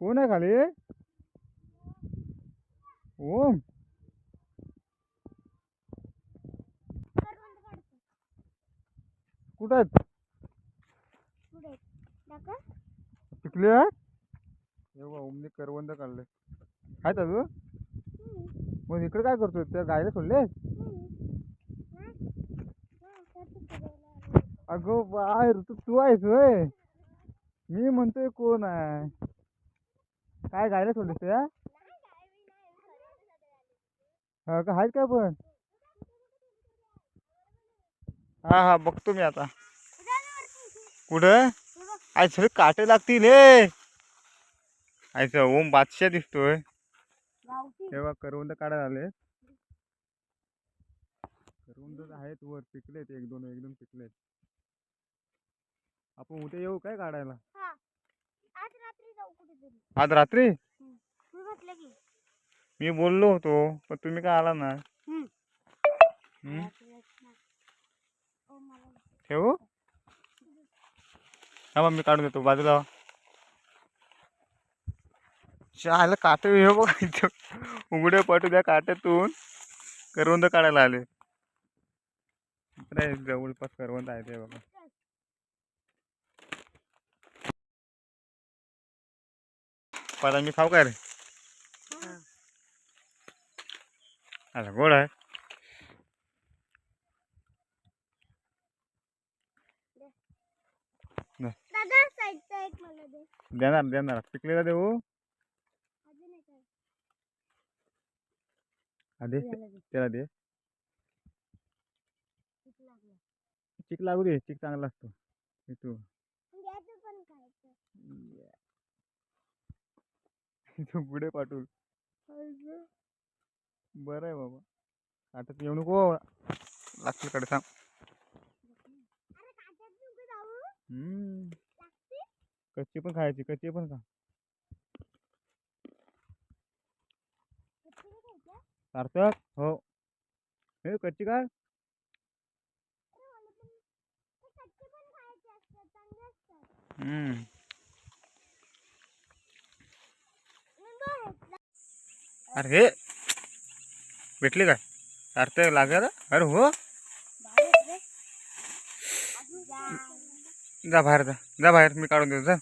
कोण आहे खाली? ओम. कुठं आहेत? पिकले आहेत? ओमने करवंद काढले आहेत अजून. मग इकडे काय करतोय? त्या गायला सोडले? अगं बाहेर तू आहेस होय. मी म्हणतोय कोण आहे? काय गायला सोडलेस त्या? हा का, आहेत काय पण? हा हा, बघतो मी आता. कुठं? आज सगळे काटे लागतील हे. आयचं ओम बादशाह दिसतोय. तेव्हा करवंद काढायला आले. करवंद आहेत वर, पिकलेत एक दोन पिकलेत. आपण उद्या येऊ काय काढायला? आज रात्री? मी बोललो होतो पण तुम्ही काय आला ना. ठेवू? हा मग मी काढून देतो बाजूला. चहाला काटे हे बघ, उघडे पटू द्या काट्यातून करवंद काढायला आले. जवळपास करवंद आहे ते बघा. पहिला मी खाऊ काय रे? आता गोड आहे. देणार देणार, पिकलेला देऊ. दे त्याला दे. चिक लागू दे, चिक चांगला असतो. तू पुढे पाठवू. बरं आहे बाबा. आता येऊ नको लागतील कडे सांग. कच्ची पण खायची, कच्ची पण खा. सार्थक हो, हे कच्ची काय? अरे हे भेटली काय? सार्थक लागेल. अरे हो, जा बाहेर, जा बाहेर, मी काढून देतो जा.